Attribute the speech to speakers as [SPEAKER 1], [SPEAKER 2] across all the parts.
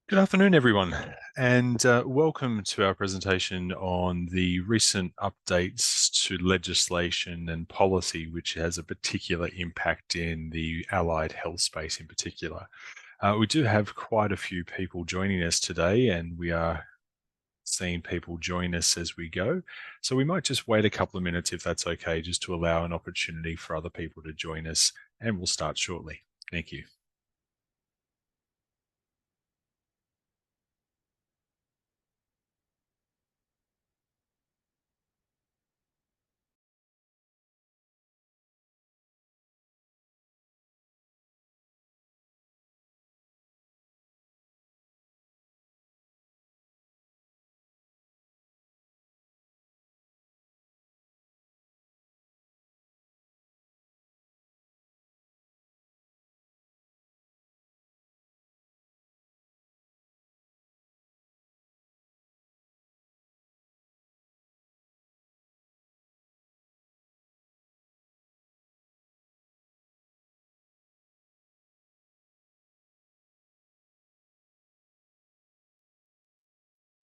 [SPEAKER 1] Good afternoon, everyone, and welcome to our presentation on the recent updates to legislation and policy, which has a particular impact in the allied health space in particular. We do have quite a few people joining us today, and we are seeing people join us as we go. So we might just wait a couple of minutes, if that's okay, just to allow an opportunity for other people to join us, and we'll start shortly. Thank you.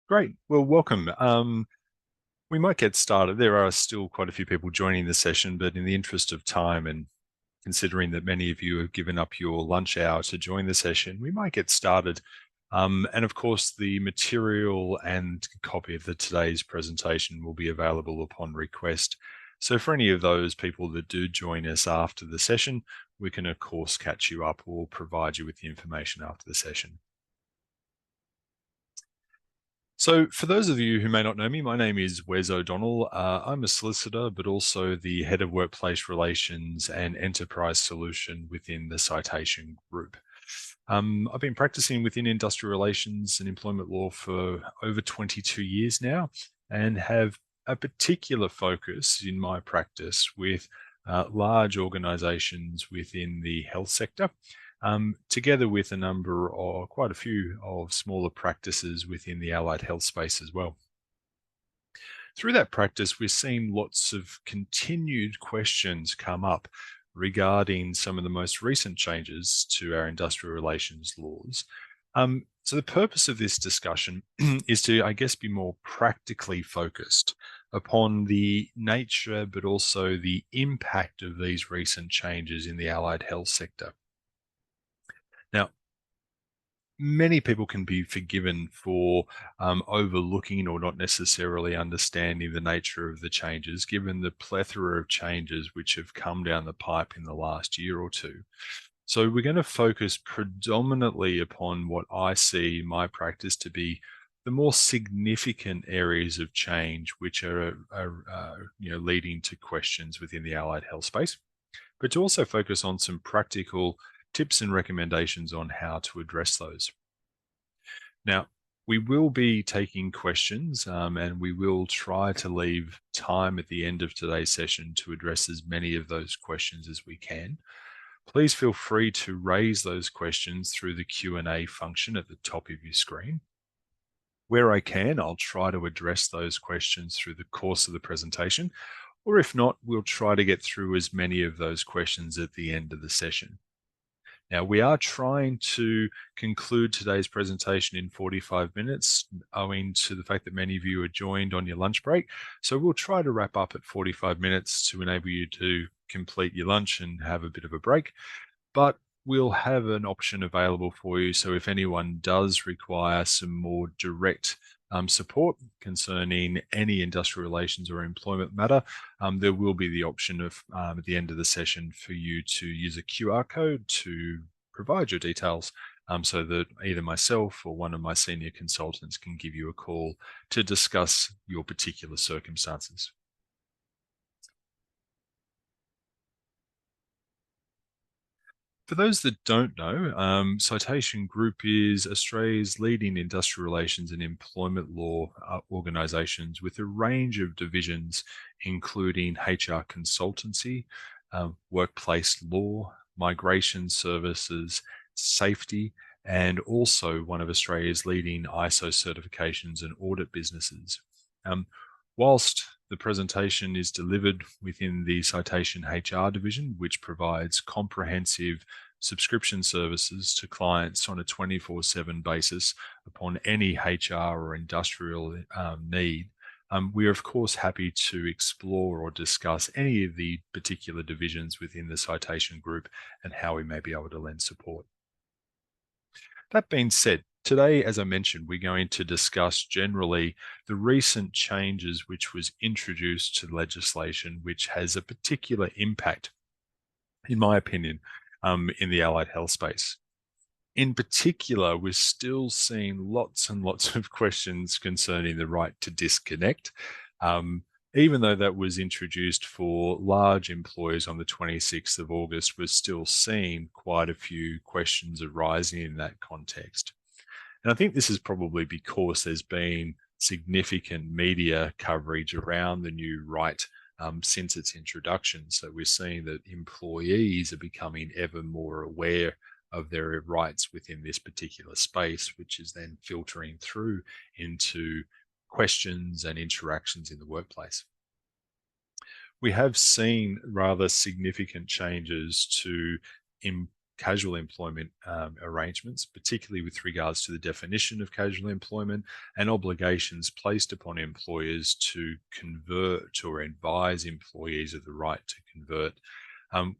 [SPEAKER 1] Great. Well, welcome. We might get started. There are still quite a few people joining the session, but in the interest of time and considering that many of you have given up your lunch hour to join the session, we might get started. And of course, the material and copy of today's presentation will be available upon request. So for any of those people that do join us after the session, we can of course catch you up or provide you with the information after the session. So for those of you who may not know me, my name is Wes O'Donnell. I'm a solicitor, but also the head of workplace relations and enterprise solution within the Citation Group. I've been practicing within industrial relations and employment law for over 22 years now, and have a particular focus in my practice with large organizations within the health sector, together with a number or quite a few of smaller practices within the allied health space as well. Through that practice, we're seeing lots of continued questions come up regarding some of the most recent changes to our industrial relations laws. So the purpose of this discussion is to, I guess, be more practically focused upon the nature, but also the impact of these recent changes in the allied health sector. Now, many people can be forgiven for overlooking or not necessarily understanding the nature of the changes, given the plethora of changes which have come down the pipe in the last year or two. So we're going to focus predominantly upon what I see in my practice to be the more significant areas of change, which are leading to questions within the allied health space, but to also focus on some practical tips and recommendations on how to address those. Now, we will be taking questions, and we will try to leave time at the end of today's session to address as many of those questions as we can. Please feel free to raise those questions through the Q&A function at the top of your screen. Where I can, I'll try to address those questions through the course of the presentation, or if not, we'll try to get through as many of those questions at the end of the session. Now, we are trying to conclude today's presentation in 45 minutes, owing to the fact that many of you are joined on your lunch break. So we'll try to wrap up at 45 minutes to enable you to complete your lunch and have a bit of a break. But we'll have an option available for you. So if anyone does require some more direct support concerning any industrial relations or employment matter, there will be the option of at the end of the session for you to use a QR code to provide your details, so that either myself or one of my senior consultants can give you a call to discuss your particular circumstances. For those that don't know, Citation Group is Australia's leading industrial relations and employment law organisations with a range of divisions, including HR consultancy, workplace law, migration services, safety, and also one of Australia's leading ISO certifications and audit businesses. Whilst the presentation is delivered within the Citation HR division, which provides comprehensive subscription services to clients on a 24/7 basis upon any HR or industrial need, we are of course happy to explore or discuss any of the particular divisions within the citation group and how we may be able to lend support. That being said, today, as I mentioned, we're going to discuss generally the recent changes which was introduced to legislation, which has a particular impact, in my opinion, in the allied health space. In particular, we're still seeing lots and lots of questions concerning the right to disconnect. Even though that was introduced for large employers on the 26th of August, we're still seeing quite a few questions arising in that context. And I think this is probably because there's been significant media coverage around the new right since its introduction. So we're seeing that employees are becoming ever more aware of their rights within this particular space, which is then filtering through into questions and interactions in the workplace. We have seen rather significant changes to casual employment arrangements, particularly with regards to the definition of casual employment and obligations placed upon employers to convert or advise employees of the right to convert,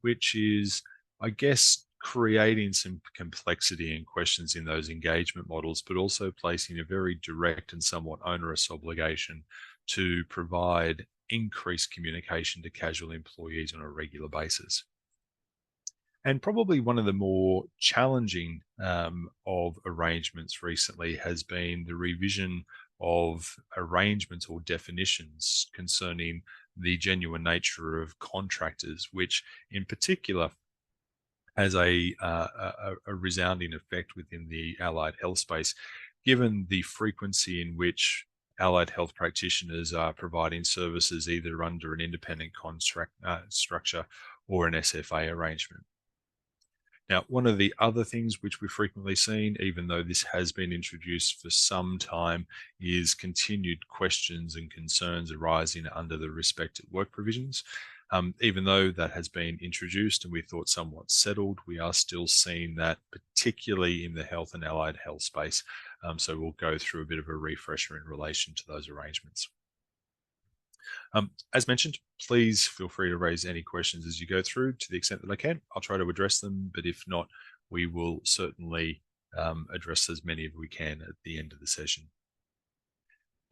[SPEAKER 1] which is, I guess, creating some complexity and questions in those engagement models, but also placing a very direct and somewhat onerous obligation to provide increased communication to casual employees on a regular basis. And probably one of the more challenging of arrangements recently has been the revision of arrangements or definitions concerning the genuine nature of contractors, which in particular has a resounding effect within the allied health space, given the frequency in which allied health practitioners are providing services either under an independent contract structure or an SFA arrangement. Now, one of the other things which we've frequently seen, even though this has been introduced for some time, is continued questions and concerns arising under the Respect at Work provisions. Even though that has been introduced and we thought somewhat settled, we are still seeing that, particularly in the health and allied health space. So we'll go through a bit of a refresher in relation to those arrangements. As mentioned, please feel free to raise any questions as you go through to the extent that I can. I'll try to address them, but if not, we will certainly address as many as we can at the end of the session.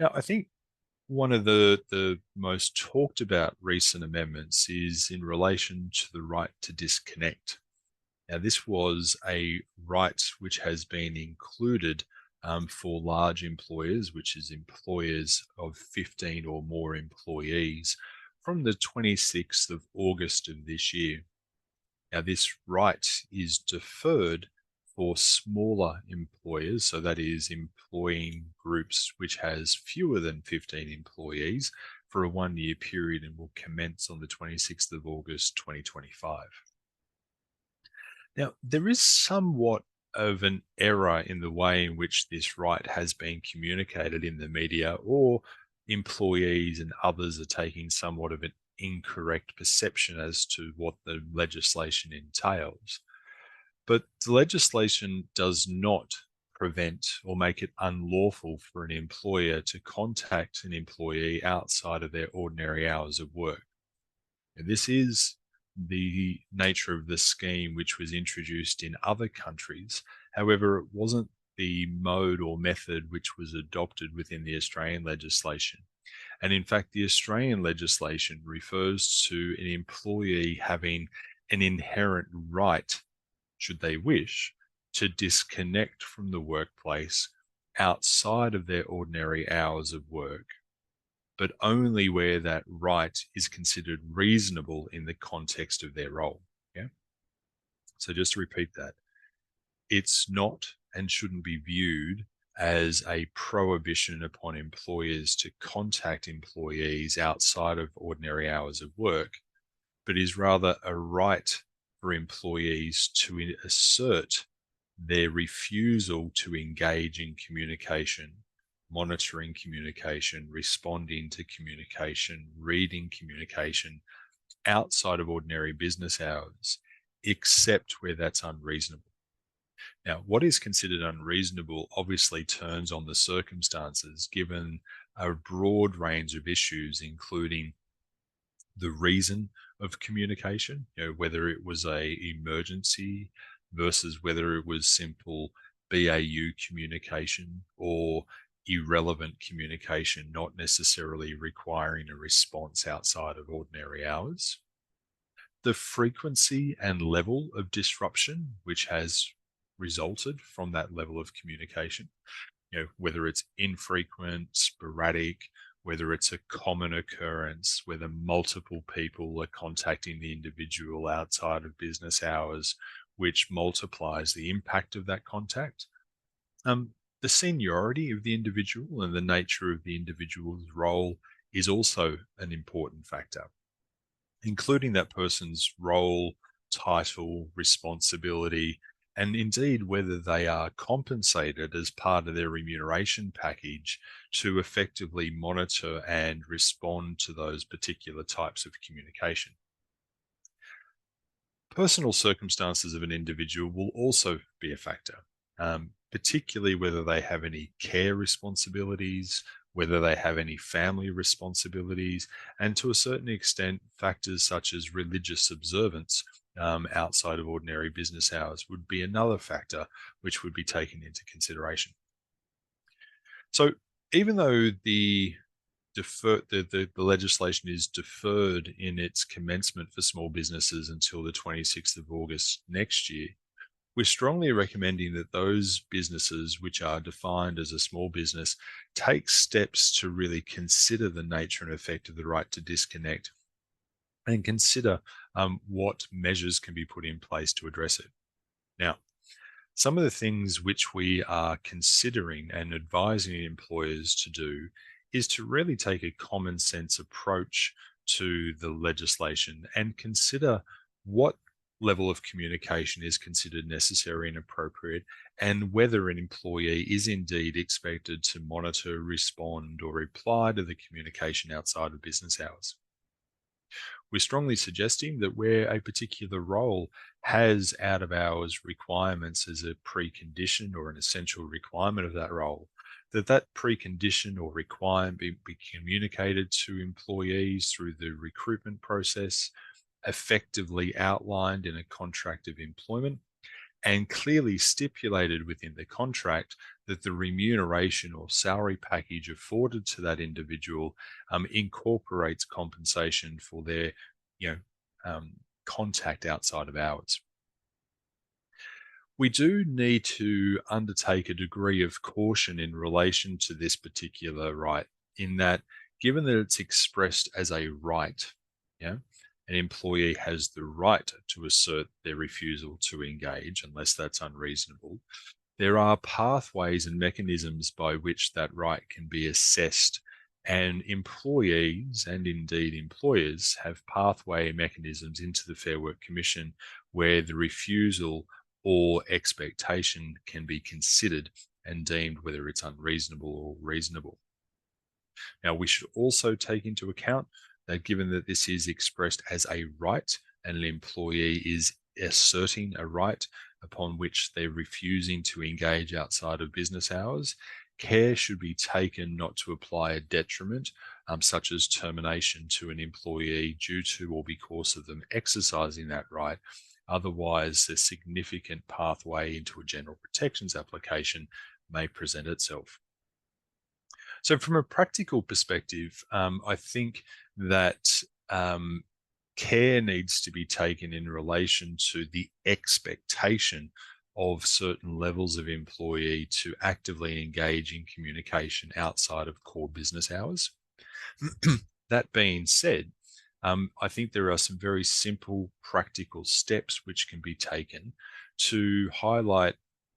[SPEAKER 1] Now, I think one of the most talked about recent amendments is in relation to the right to disconnect. Now, this was a right which has been included for large employers, which is employers of 15 or more employees, from the 26th of August of this year. Now, this right is deferred for smaller employers, so that is employing groups which has fewer than 15 employees for a 1-year period and will commence on the 26th of August 2025. Now, there is somewhat of an error in the way in which this right has been communicated in the media, or employees and others are taking somewhat of an incorrect perception as to what the legislation entails. But the legislation does not prevent or make it unlawful for an employer to contact an employee outside of their ordinary hours of work. And this is the nature of the scheme which was introduced in other countries. However, it wasn't the mode or method which was adopted within the Australian legislation. And in fact, the Australian legislation refers to an employee having an inherent right, should they wish, to disconnect from the workplace outside of their ordinary hours of work, but only where that right is considered reasonable in the context of their role. Yeah. So just to repeat that, it's not and shouldn't be viewed as a prohibition upon employers to contact employees outside of ordinary hours of work, but is rather a right for employees to assert their refusal to engage in communication, monitoring communication, responding to communication, reading communication outside of ordinary business hours, except where that's unreasonable. Now, what is considered unreasonable obviously turns on the circumstances, given a broad range of issues, including the reason of communication, whether it was a emergency versus whether it was simple BAU communication or irrelevant communication, not necessarily requiring a response outside of ordinary hours. The frequency and level of disruption, which has resulted from that level of communication, whether it's infrequent, sporadic, whether it's a common occurrence, whether multiple people are contacting the individual outside of business hours, which multiplies the impact of that contact. The seniority of the individual and the nature of the individual's role is also an important factor, including that person's role, title, responsibility, and indeed whether they are compensated as part of their remuneration package to effectively monitor and respond to those particular types of communication. Personal circumstances of an individual will also be a factor, particularly whether they have any care responsibilities, whether they have any family responsibilities, and to a certain extent, factors such as religious observance outside of ordinary business hours would be another factor which would be taken into consideration. So even though the legislation is deferred in its commencement for small businesses until the 26th of August next year, we're strongly recommending that those businesses which are defined as a small business take steps to really consider the nature and effect of the right to disconnect and consider what measures can be put in place to address it. Now, some of the things which we are considering and advising employers to do is to really take a common sense approach to the legislation and consider what level of communication is considered necessary and appropriate, and whether an employee is indeed expected to monitor, respond, or reply to the communication outside of business hours. We're strongly suggesting that where a particular role has out of hours requirements as a precondition or an essential requirement of that role, that precondition or requirement be communicated to employees through the recruitment process, effectively outlined in a contract of employment, and clearly stipulated within the contract that the remuneration or salary package afforded to that individual incorporates compensation for their contact outside of hours. We do need to undertake a degree of caution in relation to this particular right, in that given that it's expressed as a right, an employee has the right to assert their refusal to engage unless that's unreasonable. There are pathways and mechanisms by which that right can be assessed, and employees and indeed employers have pathway mechanisms into the Fair Work Commission where the refusal or expectation can be considered and deemed whether it's unreasonable or reasonable. Now, we should also take into account that given that this is expressed as a right and an employee is asserting a right upon which they're refusing to engage outside of business hours, care should be taken not to apply a detriment, such as termination to an employee due to or because of them exercising that right. Otherwise, the significant pathway into a general protections application may present itself. So from a practical perspective, I think that care needs to be taken in relation to the expectation of certain levels of employee to actively engage in communication outside of core business hours. That being said, I think there are some very simple practical steps which can be taken to highlight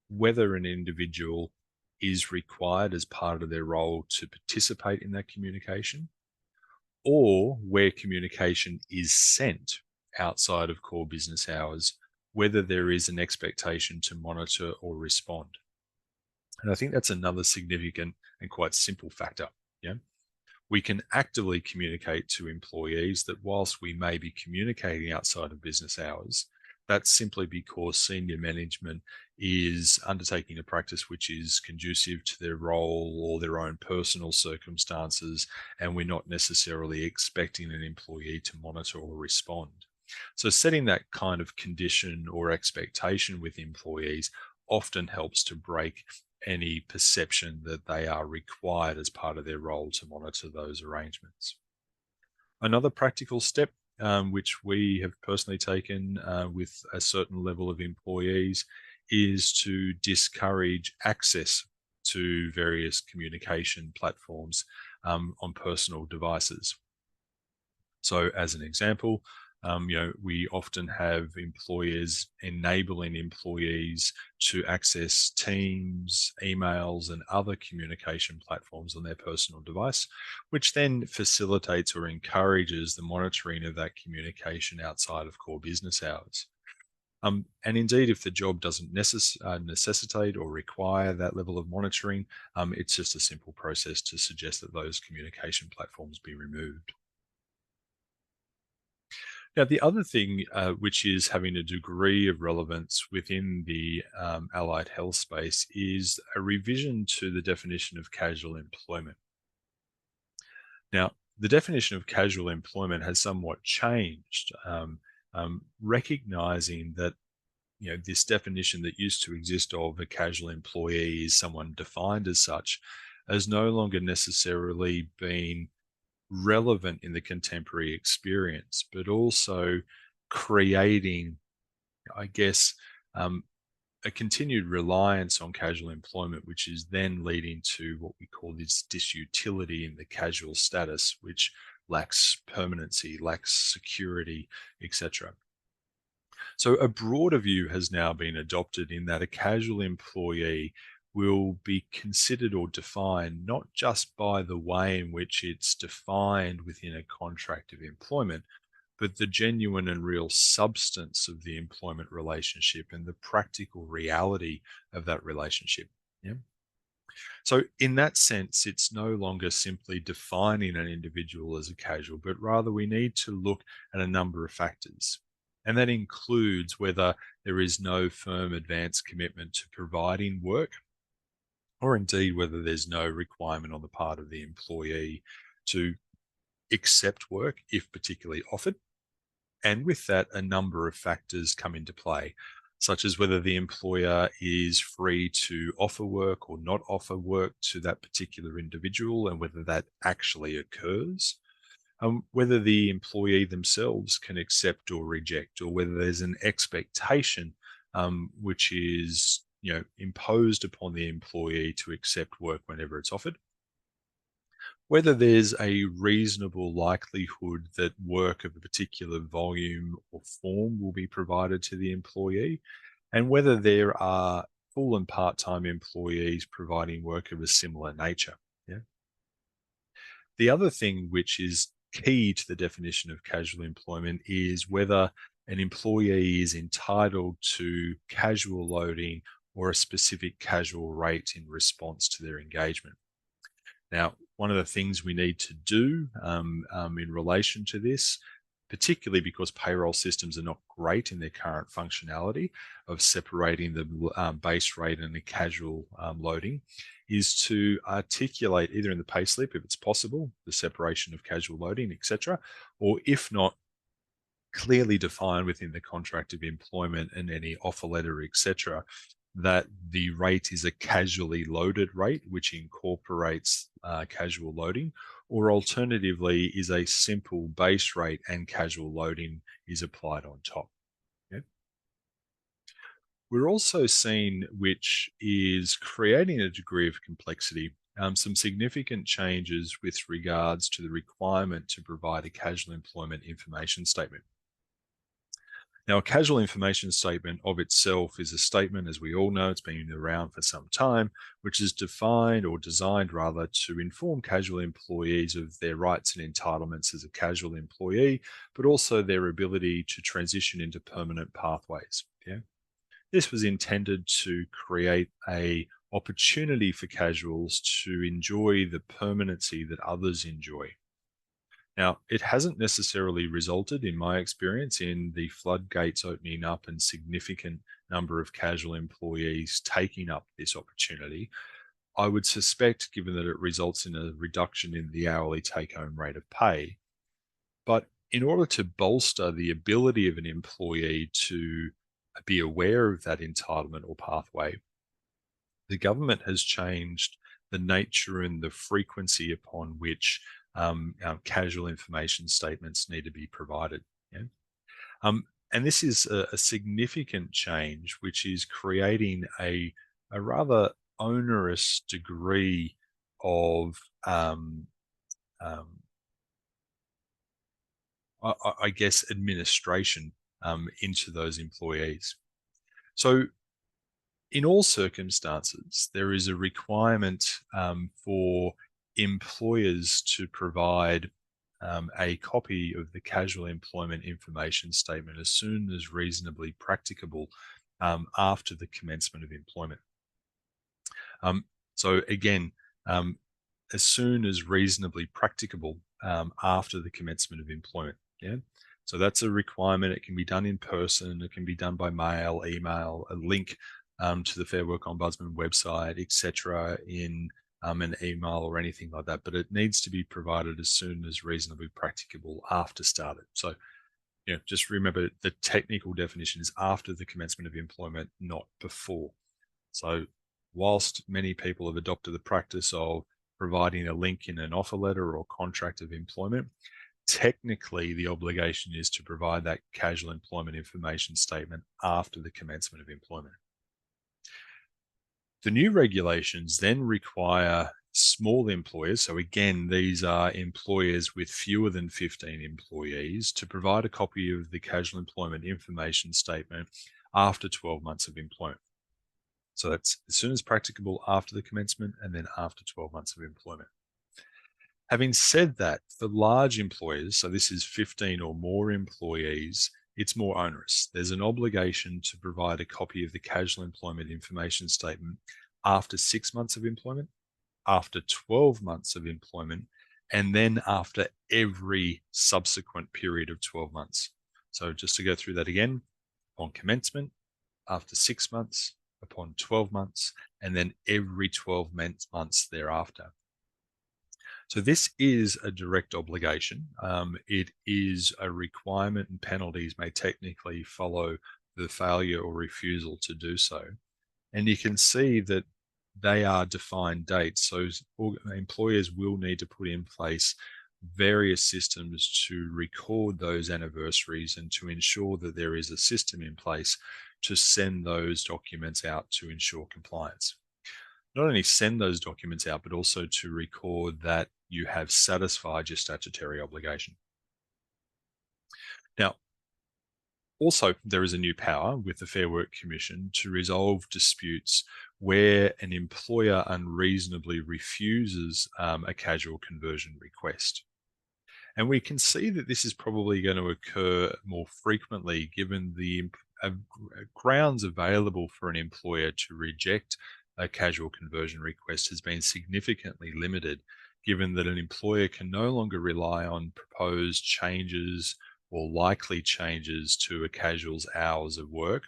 [SPEAKER 1] whether an individual is required as part of their role to participate in that communication, or where communication is sent outside of core business hours, whether there is an expectation to monitor or respond. And I think that's another significant and quite simple factor. We can actively communicate to employees that whilst we may be communicating outside of business hours, That's simply because senior management is undertaking a practice which is conducive to their role or their own personal circumstances, and we're not necessarily expecting an employee to monitor or respond. So setting that kind of condition or expectation with employees often helps to break any perception that they are required as part of their role to monitor those arrangements. Another practical step, which we have personally taken with a certain level of employees, is to discourage access to various communication platforms on personal devices. So as an example, we often have employers enabling employees to access Teams, emails, and other communication platforms on their personal device, which then facilitates or encourages the monitoring of that communication outside of core business hours. And indeed, if the job doesn't necessitate or require that level of monitoring, it's just a simple process to suggest that those communication platforms be removed. Now, the other thing, which is having a degree of relevance within the allied health space, is a revision to the definition of casual employment. Now, the definition of casual employment has somewhat changed, recognizing that this definition that used to exist of a casual employee is someone defined as such, has no longer necessarily been relevant in the contemporary experience, but also creating, I guess, a continued reliance on casual employment, which is then leading to what we call this disutility in the casual status, which lacks permanency, lacks security, etc. So a broader view has now been adopted in that a casual employee will be considered or defined not just by the way in which it's defined within a contract of employment, but the genuine and real substance of the employment relationship and the practical reality of that relationship. Yeah. So in that sense, it's no longer simply defining an individual as a casual, but rather we need to look at a number of factors. And that includes whether there is no firm advance commitment to providing work, or indeed whether there's no requirement on the part of the employee to accept work if particularly offered. And with that, a number of factors come into play, such as whether the employer is free to offer work or not offer work to that particular individual and whether that actually occurs. Whether the employee themselves can accept or reject, or whether there's an expectation which is imposed upon the employee to accept work whenever it's offered. Whether there's a reasonable likelihood that work of a particular volume or form will be provided to the employee, and whether there are full and part-time employees providing work of a similar nature. Yeah. The other thing which is key to the definition of casual employment is whether an employee is entitled to casual loading or a specific casual rate in response to their engagement. Now, one of the things we need to do in relation to this, particularly because payroll systems are not great in their current functionality of separating the base rate and the casual loading, is to articulate either in the payslip, if it's possible, the separation of casual loading, etc., or if not, clearly defined within the contract of employment and any offer letter, etc., that the rate is a casually loaded rate, which incorporates casual loading, or alternatively is a simple base rate and casual loading is applied on top. Okay. We're also seeing, which is creating a degree of complexity, some significant changes with regards to the requirement to provide a casual employment information statement. Now, a casual information statement of itself is a statement, as we all know, it's been around for some time, which is defined or designed rather to inform casual employees of their rights and entitlements as a casual employee, but also their ability to transition into permanent pathways. Yeah? This was intended to create an opportunity for casuals to enjoy the permanency that others enjoy. Now, it hasn't necessarily resulted, in my experience, in the floodgates opening up and significant number of casual employees taking up this opportunity. I would suspect, given that it results in a reduction in the hourly take home rate of pay. But in order to bolster the ability of an employee to be aware of that entitlement or pathway, the government has changed the nature and the frequency upon which casual information statements need to be provided. Yeah? And this is a significant change, which is creating a rather onerous degree of, um, I guess, administration into those employees. So in all circumstances, there is a requirement for employers to provide a copy of the casual employment information statement as soon as reasonably practicable after the commencement of employment. So again, as soon as reasonably practicable after the commencement of employment. Yeah. So that's a requirement. It can be done in person. It can be done by mail, email, a link to the Fair Work Ombudsman website, etc., in an email or anything like that. But it needs to be provided as soon as reasonably practicable after started. So, just remember the technical definition is after the commencement of employment, not before. So, whilst many people have adopted the practice of providing a link in an offer letter or contract of employment, technically the obligation is to provide that casual employment information statement after the commencement of employment. The new regulations then require small employers, so again, these are employers with fewer than 15 employees, to provide a copy of the casual employment information statement after 12 months of employment. So that's as soon as practicable after the commencement and then after 12 months of employment. Having said that, for large employers, so this is 15 or more employees, it's more onerous. There's an obligation to provide a copy of the casual employment information statement after 6 months of employment, after 12 months of employment, and then after every subsequent period of 12 months. So just to go through that again, upon commencement, after 6 months, upon 12 months, and then every 12 months thereafter. So this is a direct obligation. It is a requirement, and penalties may technically follow the failure or refusal to do so. And you can see that they are defined dates. So employers will need to put in place various systems to record those anniversaries and to ensure that there is a system in place to send those documents out to ensure compliance. Not only send those documents out, but also to record that you have satisfied your statutory obligation. Now, also, there is a new power with the Fair Work Commission to resolve disputes where an employer unreasonably refuses a casual conversion request. And we can see that this is probably going to occur more frequently given the grounds available for an employer to reject a casual conversion request has been significantly limited, given that an employer can no longer rely on proposed changes or likely changes to a casual's hours of work,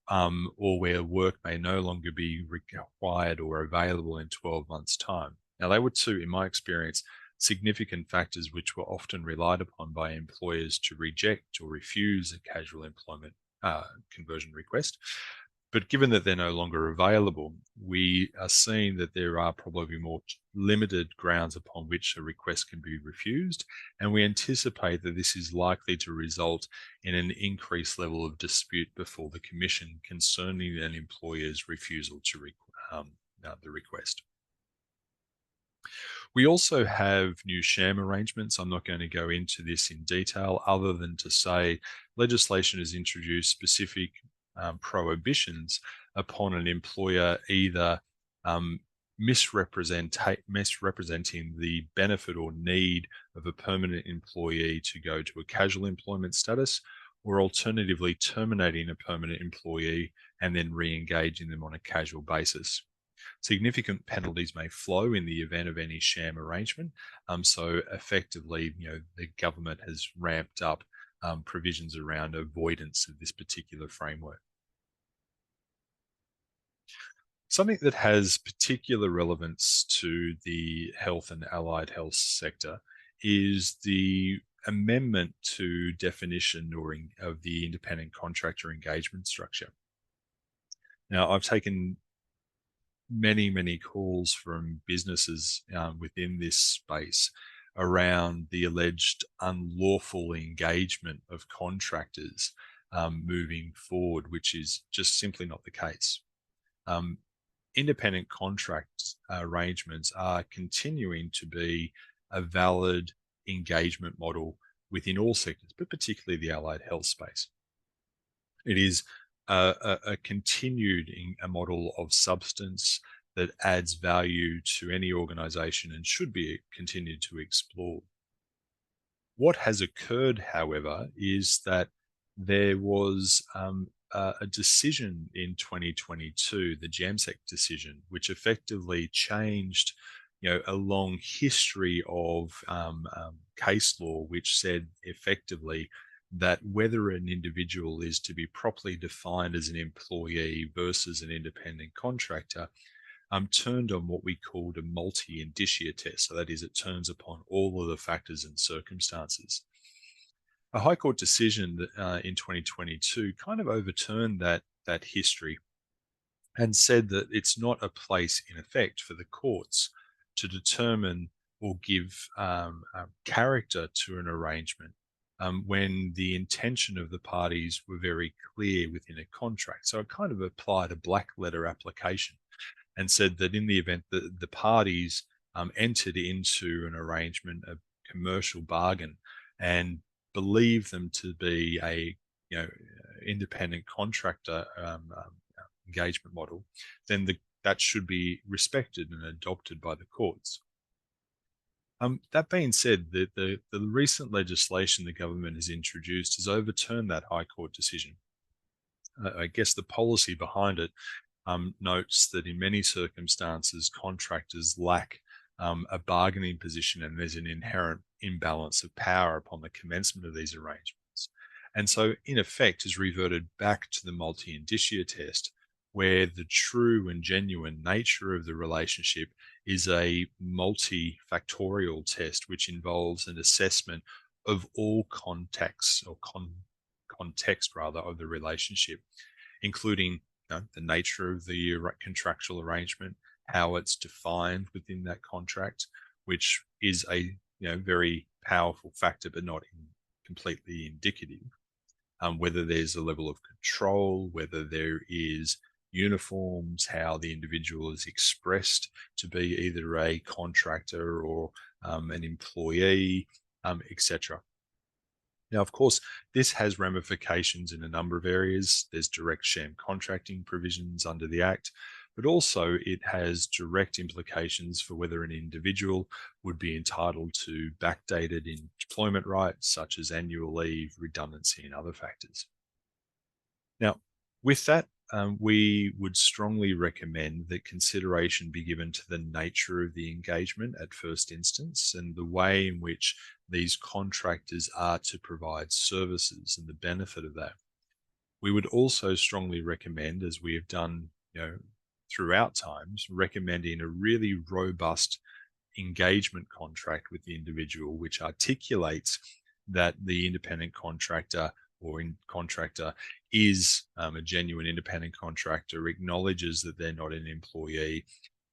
[SPEAKER 1] or where work may no longer be required or available in 12 months' time. Now, they were two, in my experience, significant factors which were often relied upon by employers to reject or refuse a casual employment conversion request. But given that they're no longer available, we are seeing that there are probably more limited grounds upon which a request can be refused. And we anticipate that this is likely to result in an increased level of dispute before the Commission concerning an employer's refusal to the request. We also have new sham arrangements. I'm not going to go into this in detail other than to say legislation has introduced specific prohibitions upon an employer either misrepresenting the benefit or need of a permanent employee to go to a casual employment status, or alternatively terminating a permanent employee and then re-engaging them on a casual basis. Significant penalties may flow in the event of any sham arrangement. So effectively, the government has ramped up provisions around avoidance of this particular framework. Something that has particular relevance to the health and allied health sector is the amendment to definition of the independent contractor engagement structure. Now, I've taken many calls from businesses within this space around the alleged unlawful engagement of contractors moving forward, which is just simply not the case. Independent contract arrangements are continuing to be a valid engagement model within all sectors, but particularly the allied health space. It is a continued a model of substance that adds value to any organization and should be continued to explore. What has occurred, however, is that there was a decision in 2022, the JAMSEC decision, which effectively changed, a long history of case law, which said effectively that whether an individual is to be properly defined as an employee versus an independent contractor turned on what we called a multi-indicia test. So that is, it turns upon all of the factors and circumstances. A High Court decision in 2022 kind of overturned that history and said that it's not a place, in effect, for the courts to determine or give character to an arrangement when the intention of the parties were very clear within a contract. So it kind of applied a black letter application and said that in the event that the parties entered into an arrangement, a commercial bargain, and believe them to be a independent contractor engagement model, then that should be respected and adopted by the courts. That being said, the recent legislation the government has introduced has overturned that High Court decision. I guess the policy behind it notes that in many circumstances, contractors lack a bargaining position and there's an inherent imbalance of power upon the commencement of these arrangements. And so, in effect, has reverted back to the multi-indicia test, where the true and genuine nature of the relationship is a multifactorial test, which involves an assessment of all context rather of the relationship, including the nature of the contractual arrangement, how it's defined within that contract, which is a very powerful factor, but not completely indicative. Whether there's a level of control, whether there is uniforms, how the individual is expressed to be either a contractor or an employee, etc. Now, of course, this has ramifications in a number of areas. There's direct sham contracting provisions under the Act, but also it has direct implications for whether an individual would be entitled to backdated employment rights, such as annual leave, redundancy, and other factors. Now, with that, we would strongly recommend that consideration be given to the nature of the engagement at first instance and the way in which these contractors are to provide services and the benefit of that. We would also strongly recommend, as we have done throughout times, recommending a really robust engagement contract with the individual, which articulates that the independent contractor is a genuine independent contractor, acknowledges that they're not an employee,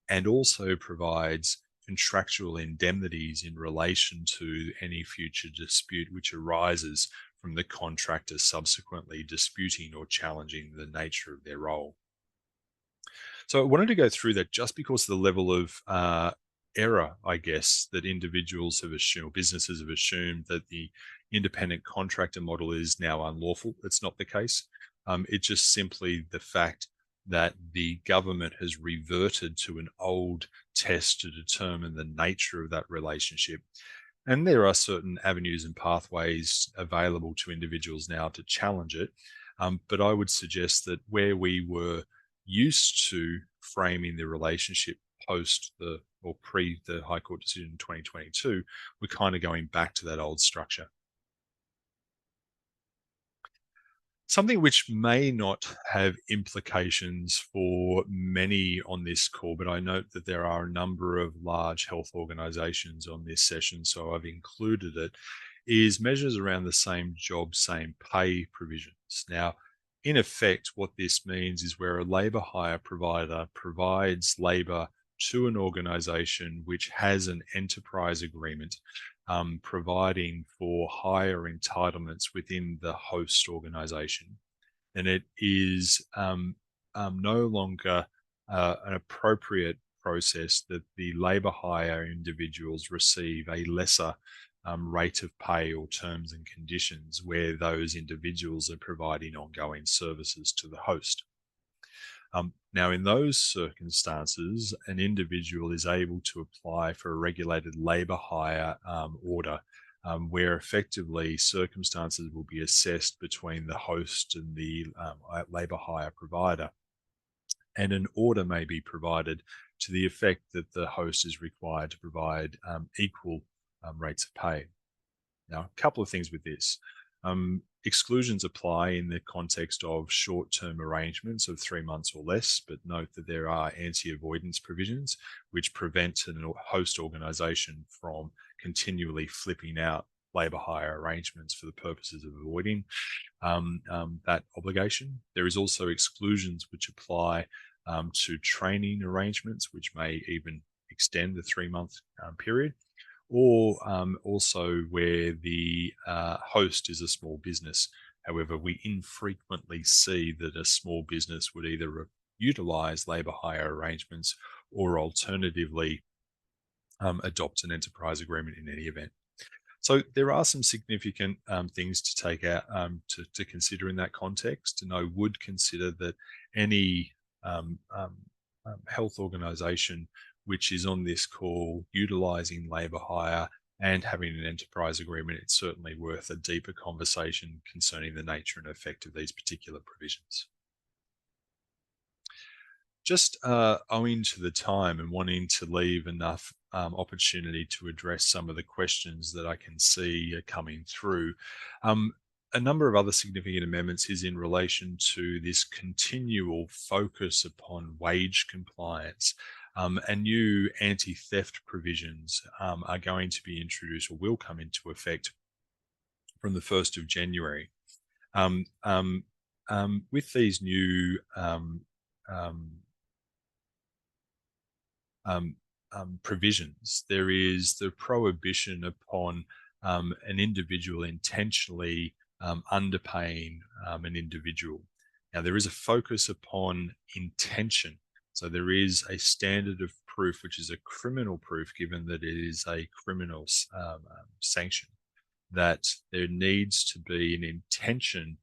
[SPEAKER 1] and also provides contractual indemnities in relation to any future dispute which arises from the contractor subsequently disputing or challenging the nature of their role. So I wanted to go through that just because of the level of error, I guess, that individuals have assumed, businesses have assumed that the independent contractor model is now unlawful. It's not the case. It's just simply the fact that the government has reverted to an old test to determine the nature of that relationship. And there are certain avenues and pathways available to individuals now to challenge it. But I would suggest that where we were used to framing the relationship post the or pre the High Court decision in 2022, we're kind of going back to that old structure. Something which may not have implications for many on this call, but I note that there are a number of large health organizations on this session, so I've included it, is measures around the same job, same pay provisions. Now, in effect, what this means is where a labour hire provider provides labour to an organization which has an enterprise agreement providing for higher entitlements within the host organization. And it is no longer an appropriate process that the labour hire individuals receive a lesser rate of pay or terms and conditions where those individuals are providing ongoing services to the host. Now, in those circumstances, an individual is able to apply for a regulated labour hire order, where effectively circumstances will be assessed between the host and the labour hire provider. And an order may be provided to the effect that the host is required to provide equal rates of pay. Now, a couple of things with this. Exclusions apply in the context of short-term arrangements of 3 months or less, but note that there are anti-avoidance provisions which prevent a host organisation from continually flipping out labour hire arrangements for the purposes of avoiding that obligation. There is also exclusions which apply to training arrangements, which may even extend the 3-month period, or also where the host is a small business. However, we infrequently see that a small business would either utilize labour hire arrangements or alternatively adopt an enterprise agreement in any event. So there are some significant things to take out to consider in that context, and I would consider that any health organisation which is on this call utilizing labour hire and having an enterprise agreement, it's certainly worth a deeper conversation concerning the nature and effect of these particular provisions. Just owing to the time and wanting to leave enough opportunity to address some of the questions that I can see are coming through. A number of other significant amendments is in relation to this continual focus upon wage compliance. And new anti-theft provisions are going to be introduced or will come into effect from the 1st of January. With these new provisions, there is the prohibition upon an individual intentionally underpaying an individual. Now, there is a focus upon intention. So there is a standard of proof, which is a criminal proof, given that it is a criminal sanction, that there needs to be an intention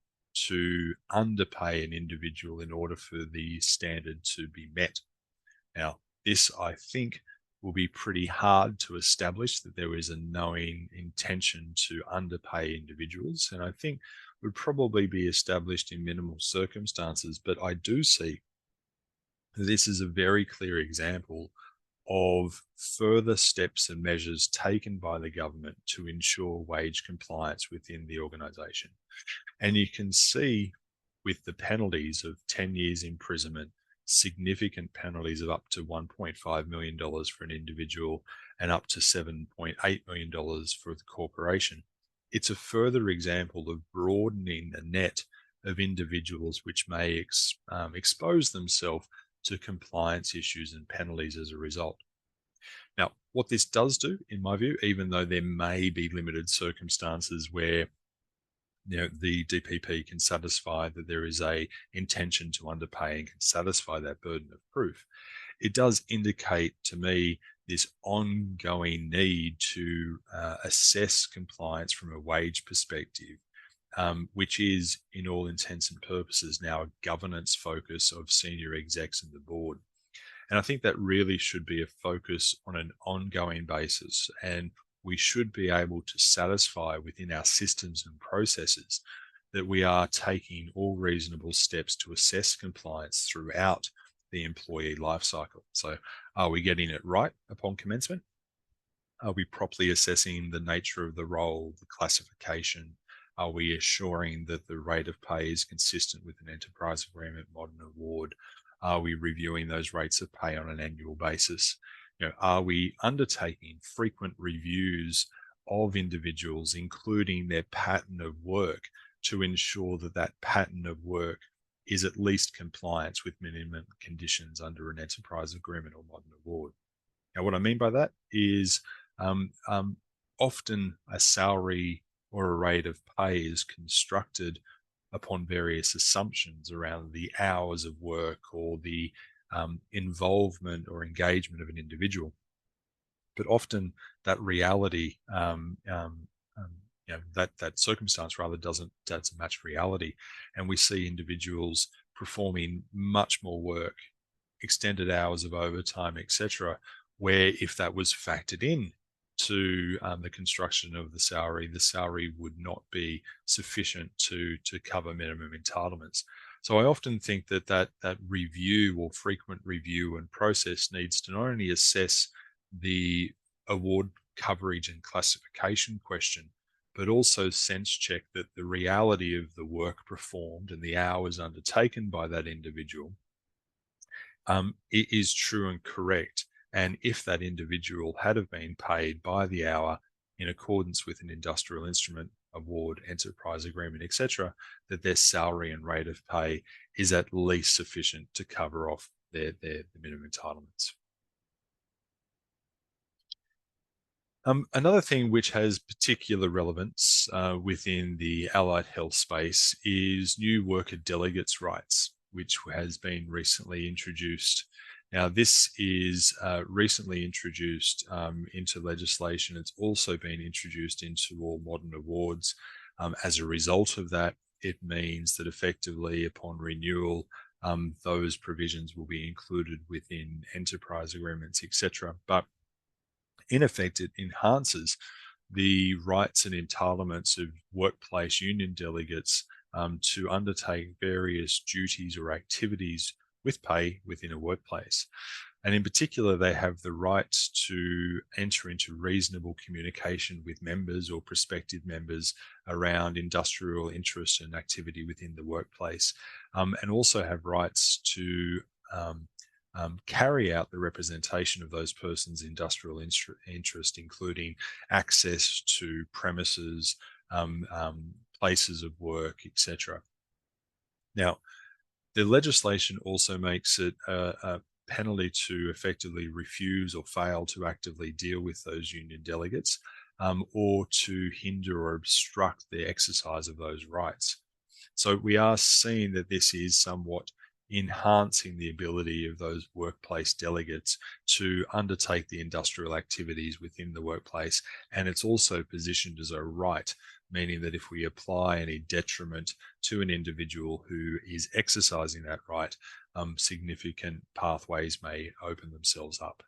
[SPEAKER 1] to underpay an individual in order for the standard to be met. Now, this, I think, will be pretty hard to establish that there is a knowing intention to underpay individuals, and I think would probably be established in minimal circumstances. But I do see this is a very clear example of further steps and measures taken by the government to ensure wage compliance within the organisation. And you can see with the penalties of 10 years imprisonment, significant penalties of up to $1.5 million for an individual and up to $7.8 million for the corporation. It's a further example of broadening the net of individuals which may expose themselves to compliance issues and penalties as a result. Now, what this does do, in my view, even though there may be limited circumstances where the DPP can satisfy that there is a intention to underpay and can satisfy that burden of proof, it does indicate to me this ongoing need to assess compliance from a wage perspective, which is, in all intents and purposes, now a governance focus of senior execs and the board. And I think that really should be a focus on an ongoing basis, and we should be able to satisfy within our systems and processes that we are taking all reasonable steps to assess compliance throughout the employee life cycle. So are we getting it right upon commencement? Are we properly assessing the nature of the role, the classification? Are we assuring that the rate of pay is consistent with an enterprise agreement modern award? Are we reviewing those rates of pay on an annual basis? Are we undertaking frequent reviews of individuals, including their pattern of work, to ensure that that pattern of work is at least compliant with minimum conditions under an enterprise agreement or modern award? Now, what I mean by that is um, um, often a salary or a rate of pay is constructed upon various assumptions around the hours of work or the involvement or engagement of an individual. But often that reality, that circumstance rather doesn't match reality, and we see individuals performing much more work, extended hours of overtime, etc., where if that was factored in to the construction of the salary would not be sufficient to cover minimum entitlements. So I often think that review or frequent review and process needs to not only assess the award coverage and classification question, but also sense check that the reality of the work performed and the hours undertaken by that individual it is true and correct. And if that individual had have been paid by the hour in accordance with an industrial instrument award, enterprise agreement, etc., that their salary and rate of pay is at least sufficient to cover off the minimum entitlements. Another thing which has particular relevance within the allied health space is new worker delegates' rights, which has been recently introduced. Now, this is recently introduced into legislation. It's also been introduced into all modern awards. As a result of that, it means that effectively upon renewal, those provisions will be included within enterprise agreements, etc. But in effect, it enhances the rights and entitlements of workplace union delegates to undertake various duties or activities with pay within a workplace. And in particular, they have the right to enter into reasonable communication with members or prospective members around industrial interest and activity within the workplace, and also have rights to carry out the representation of those persons' industrial interest, including access to premises, places of work, etc. Now, the legislation also makes it a penalty to effectively refuse or fail to actively deal with those union delegates or to hinder or obstruct the exercise of those rights. So we are seeing that this is somewhat enhancing the ability of those workplace delegates to undertake the industrial activities within the workplace. And it's also positioned as a right, meaning that if we apply any detriment to an individual who is exercising that right, significant pathways may open themselves up.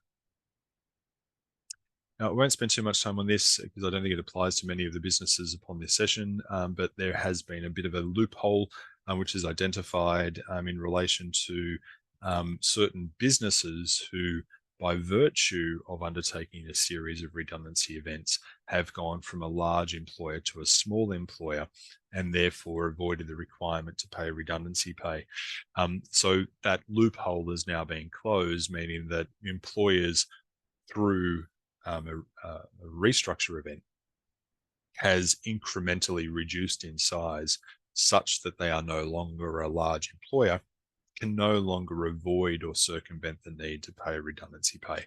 [SPEAKER 1] Now, I won't spend too much time on this because I don't think it applies to many of the businesses upon this session, but there has been a bit of a loophole which is identified in relation to certain businesses who, by virtue of undertaking a series of redundancy events, have gone from a large employer to a small employer and therefore avoided the requirement to pay redundancy pay. So that loophole is now being closed, meaning that employers through a restructure event has incrementally reduced in size such that they are no longer a large employer, can no longer avoid or circumvent the need to pay redundancy pay.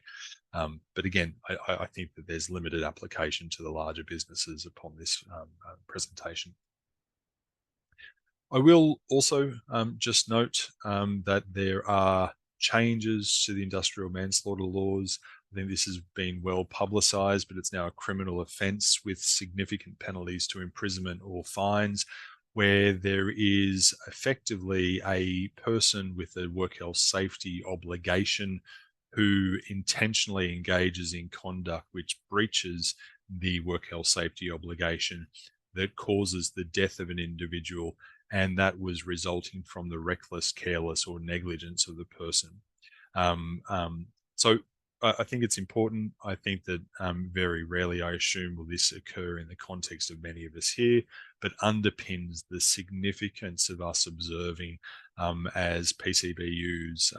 [SPEAKER 1] But again, I think that there's limited application to the larger businesses upon this presentation. I will also just note that there are changes to the industrial manslaughter laws. I think this has been well publicised, but it's now a criminal offence with significant penalties to imprisonment or fines, where there is effectively a person with a work health safety obligation who intentionally engages in conduct which breaches the work health safety obligation that causes the death of an individual, and that was resulting from the reckless, careless, or negligence of the person. So I think it's important. I think that very rarely, I assume, will this occur in the context of many of us here, but underpins the significance of us observing as PCBUs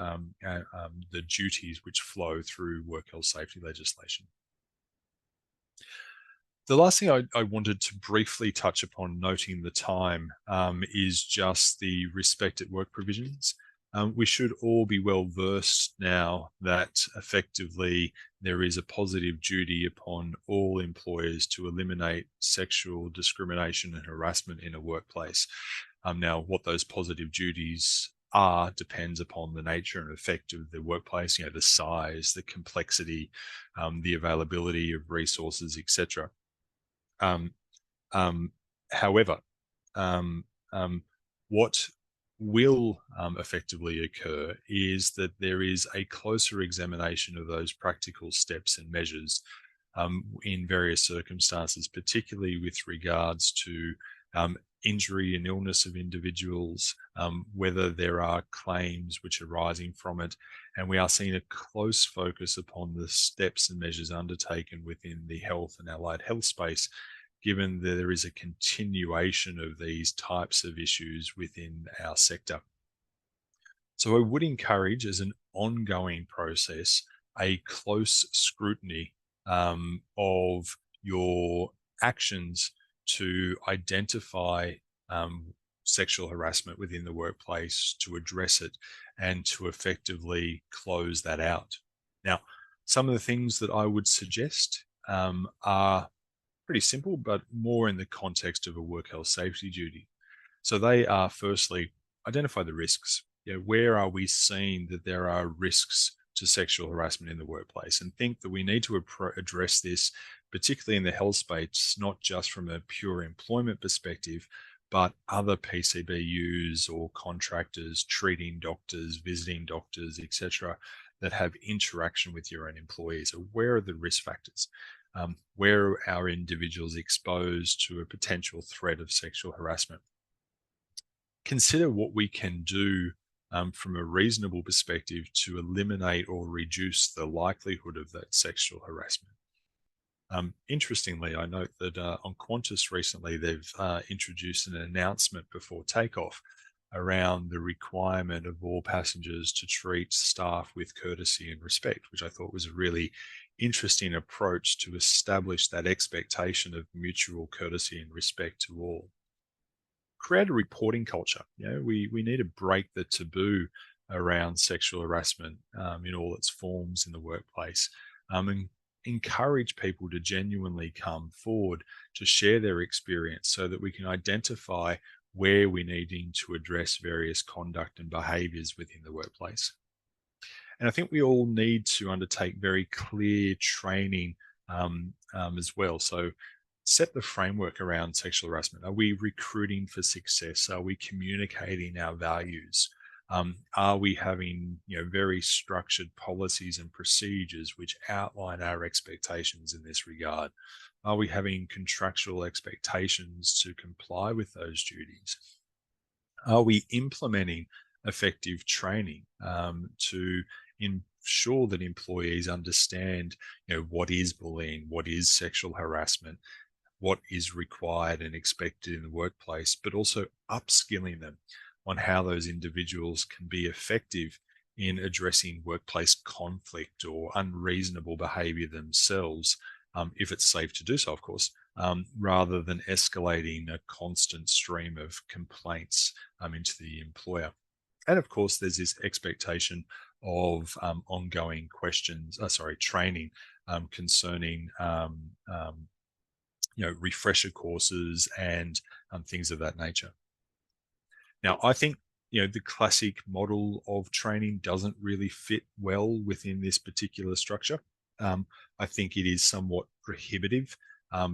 [SPEAKER 1] the duties which flow through work health safety legislation. The last thing I wanted to briefly touch upon, noting the time, is just the respect at work provisions. We should all be well versed now that effectively there is a positive duty upon all employers to eliminate sexual discrimination and harassment in a workplace. Now, what those positive duties are depends upon the nature and effect of the workplace, the size, the complexity, the availability of resources, etc. However, what will effectively occur is that there is a closer examination of those practical steps and measures in various circumstances, particularly with regards to injury and illness of individuals, whether there are claims which are arising from it. And we are seeing a close focus upon the steps and measures undertaken within the health and allied health space, given that there is a continuation of these types of issues within our sector. So I would encourage, as an ongoing process, a close scrutiny of your actions to identify sexual harassment within the workplace, to address it, and to effectively close that out. Now, some of the things that I would suggest are pretty simple, but more in the context of a work health safety duty. So they are, firstly, identify the risks. Where are we seeing that there are risks to sexual harassment in the workplace, and think that we need to address this, particularly in the health space, not just from a pure employment perspective, but other PCBUs or contractors, treating doctors, visiting doctors, etc., that have interaction with your own employees. So where are the risk factors? Where are individuals exposed to a potential threat of sexual harassment? Consider what we can do from a reasonable perspective to eliminate or reduce the likelihood of that sexual harassment. Interestingly, I note that on Qantas recently, they've introduced an announcement before takeoff around the requirement of all passengers to treat staff with courtesy and respect, which I thought was a really interesting approach to establish that expectation of mutual courtesy and respect to all. Create a reporting culture. We need to break the taboo around sexual harassment in all its forms in the workplace, and encourage people to genuinely come forward to share their experience so that we can identify where we're needing to address various conduct and behaviors within the workplace. And I think we all need to undertake very clear training as well. So set the framework around sexual harassment. Are we recruiting for success? Are we communicating our values? Are we having very structured policies and procedures which outline our expectations in this regard? Are we having contractual expectations to comply with those duties? Are we implementing effective training to ensure that employees understand what is bullying, what is sexual harassment, what is required and expected in the workplace, but also upskilling them on how those individuals can be effective in addressing workplace conflict or unreasonable behavior themselves, if it's safe to do so, of course, rather than escalating a constant stream of complaints into the employer. And of course, there's this expectation of ongoing training concerning refresher courses and things of that nature. Now, I think the classic model of training doesn't really fit well within this particular structure. I think it is somewhat prohibitive,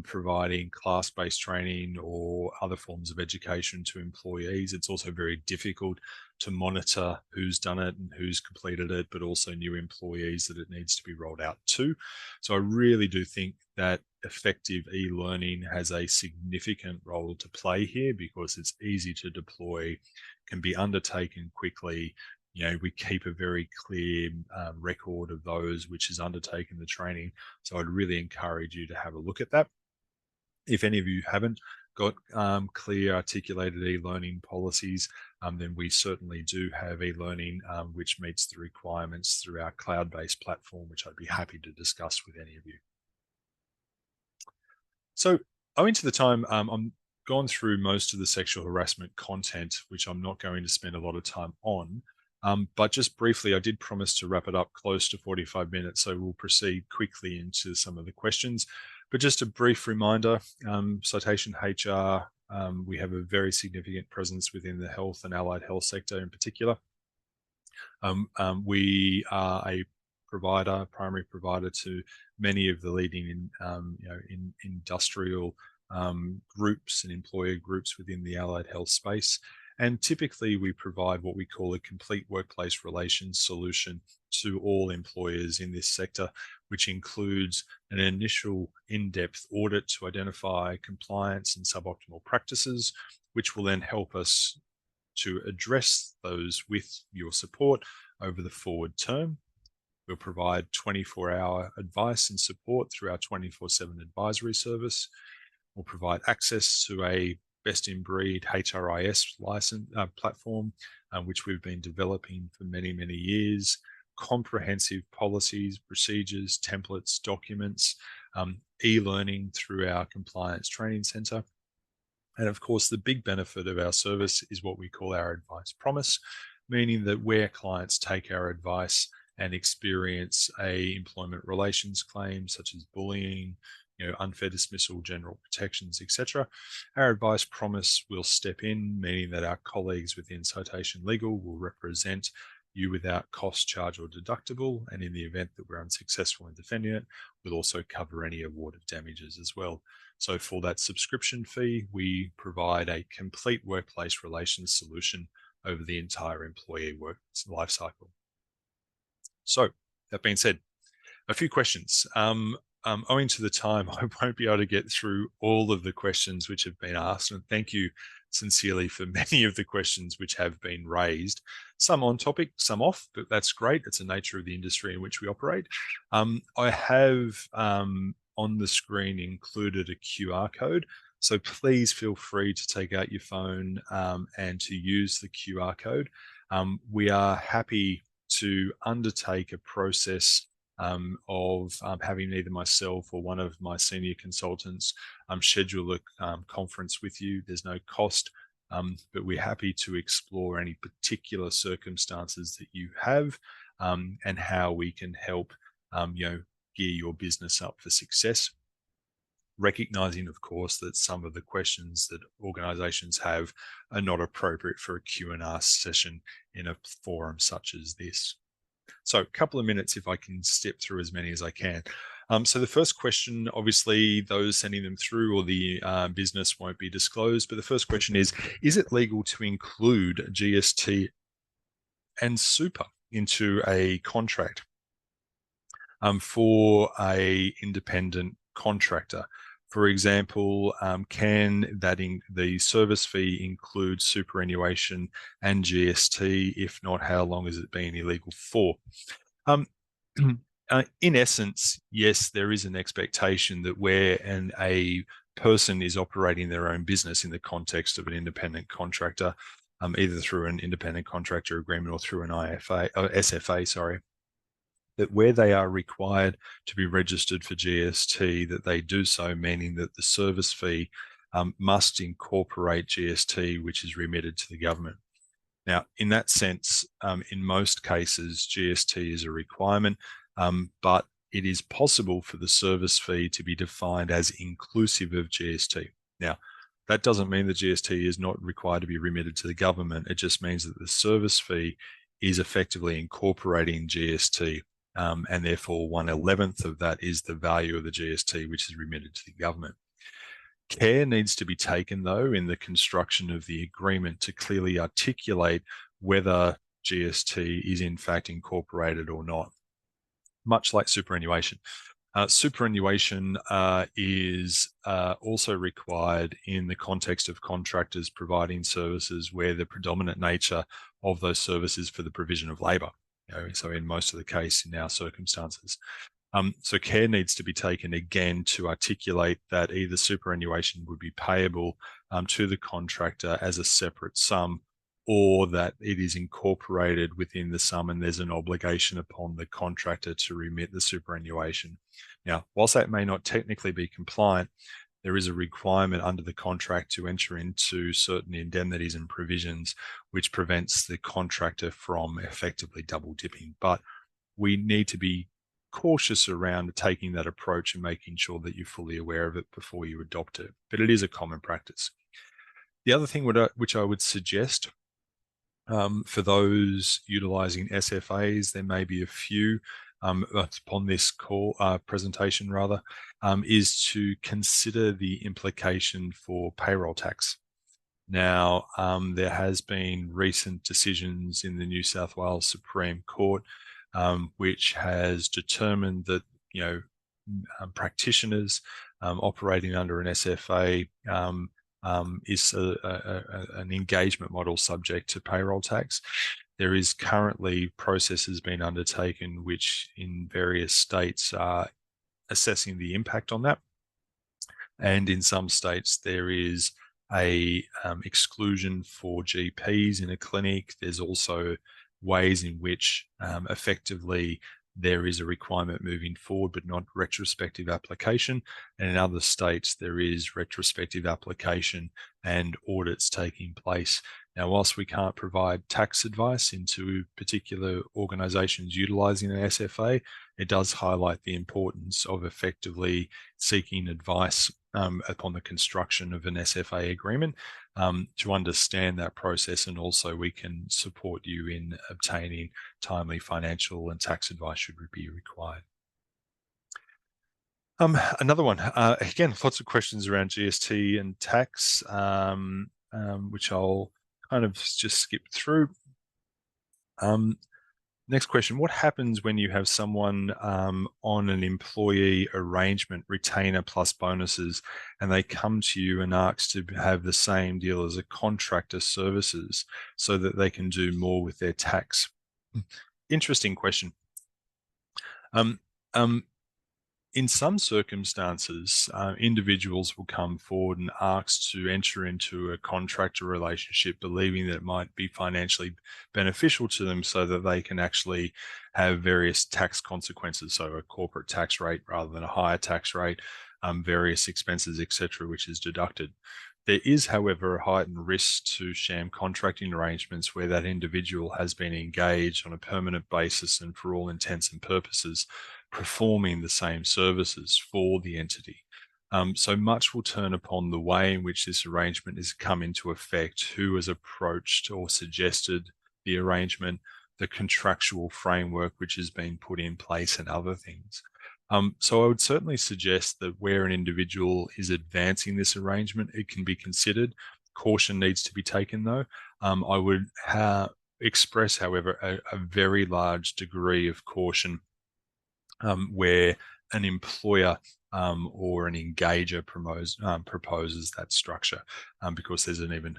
[SPEAKER 1] providing class-based training or other forms of education to employees. It's also very difficult to monitor who's done it and who's completed it, but also new employees that it needs to be rolled out to. So I really do think that effective e-learning has a significant role to play here because it's easy to deploy, can be undertaken quickly. We keep a very clear record of those which has undertaken the training. So I'd really encourage you to have a look at that. If any of you haven't got clear articulated e-learning policies, then we certainly do have e-learning which meets the requirements through our cloud-based platform, which I'd be happy to discuss with any of you. So owing to the time, I'm gone through most of the sexual harassment content, which I'm not going to spend a lot of time on. But just briefly, I did promise to wrap it up close to 45 minutes, so we'll proceed quickly into some of the questions. But just a brief reminder, Citation HR, we have a very significant presence within the health and allied health sector in particular. We are a primary provider to many of the leading in industrial groups and employer groups within the allied health space. And typically we provide what we call a complete workplace relations solution to all employers in this sector, which includes an initial in-depth audit to identify compliance and suboptimal practices, which will then help us to address those with your support over the forward term. We'll provide 24-hour advice and support through our 24/7 advisory service. We'll provide access to a best-in-breed HRIS license platform, which we've been developing for many, many years. Comprehensive policies, procedures, templates, documents, e-learning through our compliance training centre. And of course, the big benefit of our service is what we call our advice promise, meaning that where clients take our advice and experience a employment relations claim such as bullying, unfair dismissal, general protections, etc., our advice promise will step in, meaning that our colleagues within Citation Legal will represent you without cost, charge, or deductible, and in the event that we're unsuccessful in defending it, we'll also cover any award of damages as well. So for that subscription fee, we provide a complete workplace relations solution over the entire employee work life cycle. So that being said, a few questions. Owing to the time, I won't be able to get through all of the questions which have been asked, and thank you sincerely for many of the questions which have been raised. Some on topic, some off, but that's great. It's the nature of the industry in which we operate. I have on the screen included a QR code, so please feel free to take out your phone and to use the QR code. We are happy to undertake a process of having either myself or one of my senior consultants schedule a conference with you. There's no cost, but we're happy to explore any particular circumstances that you have and how we can help gear your business up for success. Recognizing, of course, that some of the questions that organizations have are not appropriate for a Q&A session in a forum such as this. So a couple of minutes if I can step through as many as I can. So the first question, obviously those sending them through or the business won't be disclosed, but the first question is it legal to include GST and super into a contract for a independent contractor? For example, can the service fee include superannuation and GST? If not, how long has it been illegal for? In essence, yes, there is an expectation that where a person is operating their own business in the context of an independent contractor, either through an independent contractor agreement or through an SFA, that where they are required to be registered for GST, that they do so, meaning that the service fee must incorporate GST, which is remitted to the government. Now, in that sense, in most cases, GST is a requirement, but it is possible for the service fee to be defined as inclusive of GST. Now, that doesn't mean the GST is not required to be remitted to the government. It just means that the service fee is effectively incorporating GST. And therefore 1/11 of that is the value of the GST, which is remitted to the government. Care needs to be taken, though, in the construction of the agreement to clearly articulate whether GST is in fact incorporated or not, much like superannuation. Superannuation is also required in the context of contractors providing services where the predominant nature of those services for the provision of labour. So in most of the case in our circumstances. So care needs to be taken again to articulate that either superannuation would be payable to the contractor as a separate sum, or that it is incorporated within the sum and there's an obligation upon the contractor to remit the superannuation. Now, whilst that may not technically be compliant, there is a requirement under the contract to enter into certain indemnities and provisions which prevents the contractor from effectively double dipping. But we need to be cautious around taking that approach and making sure that you're fully aware of it before you adopt it. But it is a common practice. The other thing which I would suggest for those utilizing SFAs, there may be a few upon this call presentation rather, is to consider the implication for payroll tax. Now, there has been recent decisions in the New South Wales Supreme Court, which has determined that practitioners operating under an SFA is an engagement model subject to payroll tax. There is currently processes being undertaken which in various states are assessing the impact on that. And in some states, there is a exclusion for GPs in a clinic. There's also ways in which effectively there is a requirement moving forward, but not retrospective application. And in other states, there is retrospective application and audits taking place. Now, whilst we can't provide tax advice into particular organisations utilising an SFA, it does highlight the importance of effectively seeking advice upon the construction of an SFA agreement to understand that process, and also we can support you in obtaining timely financial and tax advice should it be required. Another one, again, lots of questions around GST and tax, which I'll kind of just skip through. Next question, what happens when you have someone on an employee arrangement, retainer plus bonuses, and they come to you and ask to have the same deal as a contractor services so that they can do more with their tax? Interesting question. In some circumstances, individuals will come forward and ask to enter into a contractor relationship, believing that it might be financially beneficial to them so that they can actually have various tax consequences, so a corporate tax rate rather than a higher tax rate, various expenses, etc., which is deducted. There is, however, a heightened risk to sham contracting arrangements where that individual has been engaged on a permanent basis and for all intents and purposes performing the same services for the entity. So much will turn upon the way in which this arrangement has come into effect, who has approached or suggested the arrangement, the contractual framework which has been put in place, and other things. So I would certainly suggest that where an individual is advancing this arrangement, it can be considered. Caution needs to be taken though. I would express, however, a very large degree of caution where an employer or an engager proposes that structure, because there's an even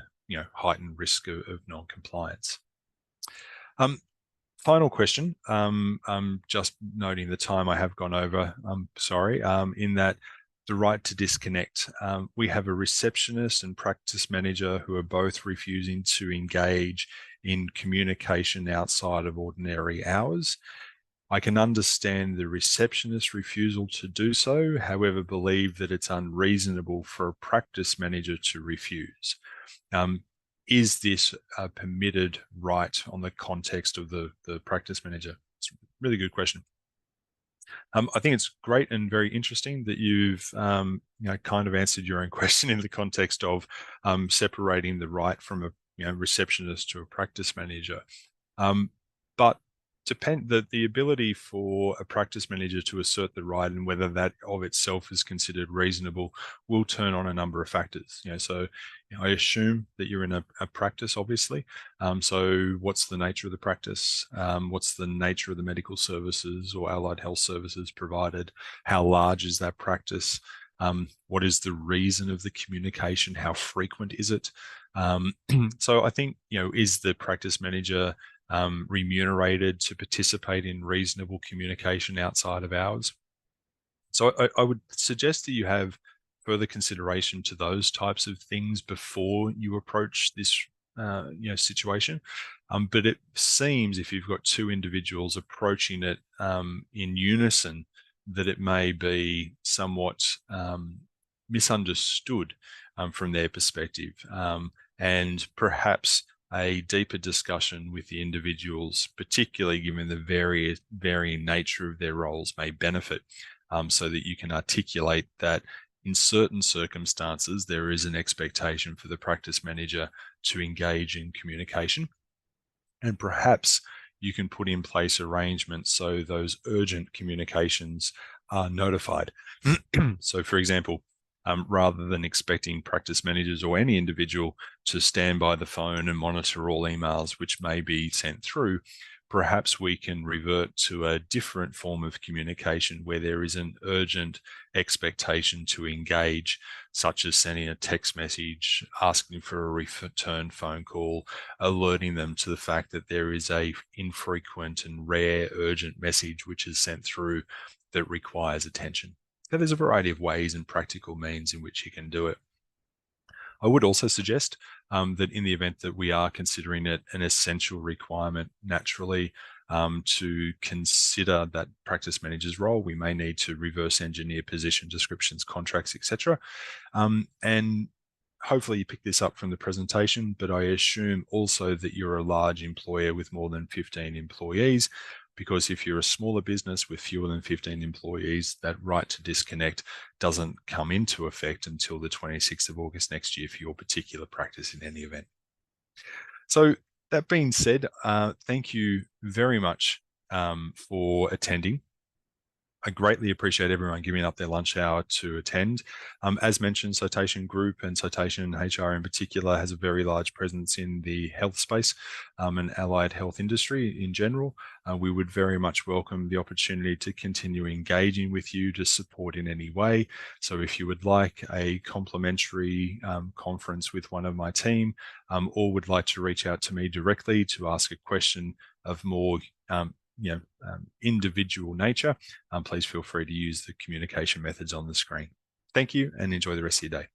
[SPEAKER 1] heightened risk of non-compliance. Final question. I'm just noting the time I have gone over. I'm sorry. In that the right to disconnect. We have a receptionist and practice manager who are both refusing to engage in communication outside of ordinary hours. I can understand the receptionist's refusal to do so, however, believe that it's unreasonable for a practice manager to refuse. Is this a permitted right on the context of the practice manager? It's a really good question. I think it's great and very interesting that you've kind of answered your own question in the context of separating the right from a receptionist to a practice manager. But The ability for a practice manager to assert the right and whether that of itself is considered reasonable will turn on a number of factors. So I assume that you're in a practice, obviously. So what's the nature of the practice? What's the nature of the medical services or allied health services provided? How large is that practice? What is the reason of the communication? How frequent is it? So I think, is the practice manager remunerated to participate in reasonable communication outside of hours? So I would suggest that you have further consideration to those types of things before you approach this situation. But it seems if you've got two individuals approaching it in unison, that it may be somewhat misunderstood from their perspective, and perhaps a deeper discussion with the individuals, particularly given the varying nature of their roles, may benefit, so that you can articulate that in certain circumstances, there is an expectation for the practice manager to engage in communication. And perhaps you can put in place arrangements so those urgent communications are notified. So, for example, rather than expecting practice managers or any individual to stand by the phone and monitor all emails which may be sent through, perhaps we can revert to a different form of communication where there is an urgent expectation to engage, such as sending a text message, asking for a return phone call, alerting them to the fact that there is a infrequent and rare urgent message which is sent through that requires attention. Now, there's a variety of ways and practical means in which you can do it. I would also suggest that in the event that we are considering it an essential requirement naturally to consider that practice manager's role, we may need to reverse engineer position descriptions, contracts, etc. And hopefully you picked this up from the presentation, but I assume also that you're a large employer with more than 15 employees, because if you're a smaller business with fewer than 15 employees, that right to disconnect doesn't come into effect until the 26th of August next year for your particular practice in any event. So that being said, thank you very much for attending. I greatly appreciate everyone giving up their lunch hour to attend. As mentioned, Citation Group and Citation HR in particular has a very large presence in the health space and allied health industry in general. We would very much welcome the opportunity to continue engaging with you to support in any way. So if you would like a complimentary conference with one of my team, or would like to reach out to me directly to ask a question of more individual nature, please feel free to use the communication methods on the screen. Thank you and enjoy the rest of your day.